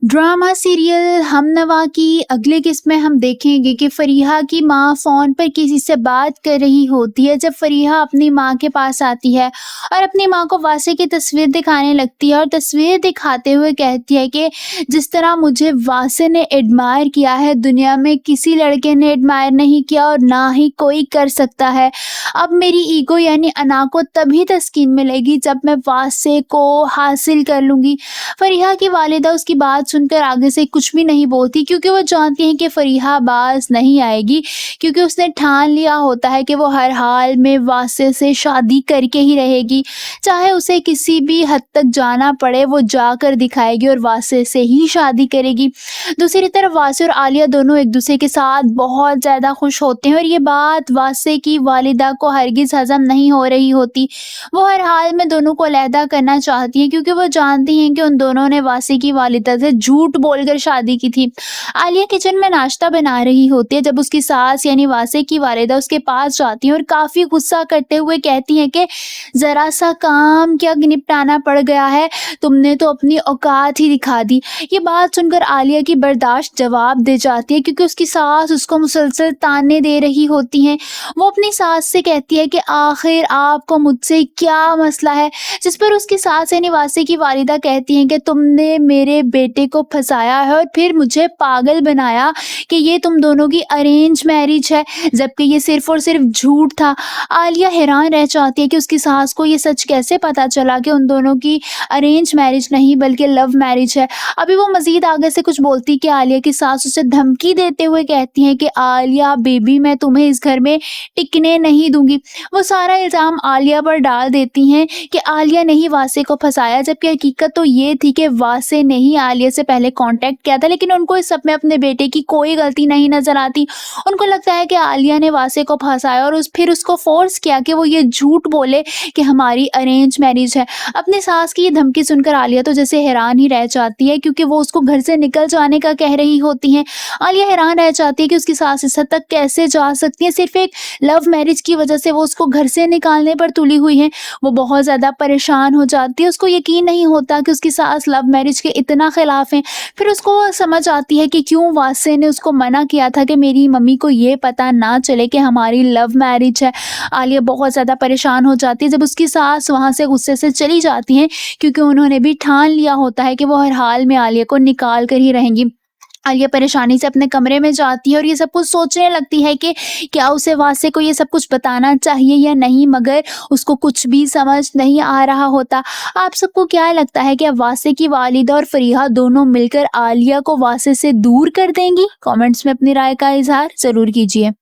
Drama serial हमनवा की अगली किस्त में हम देखेंगे कि फरीहा की माँ फ़ोन पर किसी से बात कर रही होती है। जब फरीहा अपनी माँ के पास आती है और अपनी माँ को वासे की तस्वीर दिखाने लगती है और तस्वीर दिखाते हुए कहती है कि जिस तरह मुझे वासे ने एडमायर किया है, दुनिया में किसी लड़के ने एडमायर नहीं किया और ना ही कोई कर सकता है। अब मेरी ईगो यानी अना को तभी तस्कीन मिलेगी जब मैं वासे को हासिल कर लूँगी। फरीहा की वालिदा उसकी बात सुनकर आगे से कुछ भी नहीं बोलती, क्योंकि वो जानती हैं कि फरीहा बाज नहीं आएगी, क्योंकि उसने ठान लिया होता है कि वो हर हाल में वासे से शादी करके ही रहेगी। चाहे उसे किसी भी हद तक जाना पड़े, वो जाकर दिखाएगी और वासे से ही शादी करेगी। दूसरी तरफ वासे और आलिया दोनों एक दूसरे के साथ बहुत ज़्यादा खुश होते हैं और ये बात वासे की वालिदा को हरगिज़ हज़म नहीं हो रही होती। वो हर हाल में दोनों को अलहदा करना चाहती हैं, क्योंकि वो जानती हैं कि उन दोनों ने वासे की वालिदा से झूठ बोलकर शादी की थी। आलिया किचन में नाश्ता बना रही होती है जब उसकी सास यानी वासे की वालिदा उसके पास जाती हैं और काफ़ी गुस्सा करते हुए कहती हैं कि ज़रा सा काम क्या निपटाना पड़ गया है, तुमने तो अपनी औकात ही दिखा दी। ये बात सुनकर आलिया की बर्दाश्त जवाब दे जाती है, क्योंकि उसकी सास उसको मुसलसल ताने दे रही होती हैं। वो अपनी सास से कहती है कि आखिर आपको मुझसे क्या मसला है, जिस पर उसकी सास यानी वासे की वालिदा कहती हैं कि तुमने मेरे बेटे को फंसाया है और फिर मुझे पागल बनाया कि ये तुम दोनों की अरेंज मैरिज है, जबकि ये सिर्फ और सिर्फ झूठ था। आलिया हैरान रह जाती है कि उसकी सास को ये सच कैसे पता चला कि उन दोनों की अरेंज मैरिज नहीं बल्कि लव मैरिज है। अभी वो मजीद आगे से कुछ बोलती कि आलिया की सास उसे धमकी देते हुए कहती हैं कि आलिया बेबी, मैं तुम्हें इस घर में टिकने नहीं दूंगी। वो सारा इल्ज़ाम आलिया पर डाल देती हैं कि आलिया ने ही वासे को फंसाया, जबकि हकीकत तो ये थी कि वासे ने ही आलिया से पहले कांटेक्ट किया था। लेकिन उनको इस सब में अपने बेटे की कोई गलती नहीं नजर आती। उनको लगता है कि आलिया ने वासे को फंसाया और फिर उसको फोर्स किया कि वो ये झूठ बोले कि हमारी अरेंज मैरिज है। अपनी सास की ये धमकी सुनकर आलिया तो जैसे हैरान ही रह जाती है, क्योंकि वो उसको घर से निकल जाने का कह रही होती हैं। आलिया हैरान रह जाती है कि उसकी सास इस हद तक कैसे जा सकती है, सिर्फ एक लव मैरिज की वजह से वो उसको घर से निकालने पर तुली हुई है। वो बहुत ज़्यादा परेशान हो जाती है, उसको यकीन नहीं होता कि उसकी सास लव मैरिज के इतना खिलाफ हैं। फिर उसको समझ आती है कि क्यों वासे ने उसको मना किया था कि मेरी मम्मी को ये पता ना चले कि हमारी लव मैरिज है। आलिया बहुत ज़्यादा परेशान हो जाती है जब उसकी सास वहाँ से गुस्से से चली जाती हैं, क्योंकि उन्होंने भी ठान लिया होता है कि वो हर हाल में आलिया को निकाल कर ही रहेंगी। आलिया परेशानी से अपने कमरे में जाती है और ये सब कुछ सोचने लगती है कि क्या उसे वासे को ये सब कुछ बताना चाहिए या नहीं, मगर उसको कुछ भी समझ नहीं आ रहा होता। आप सबको क्या लगता है कि अब वासे की वालिदा और फरीहा दोनों मिलकर आलिया को वासे से दूर कर देंगी? कमेंट्स में अपनी राय का इजहार ज़रूर कीजिए।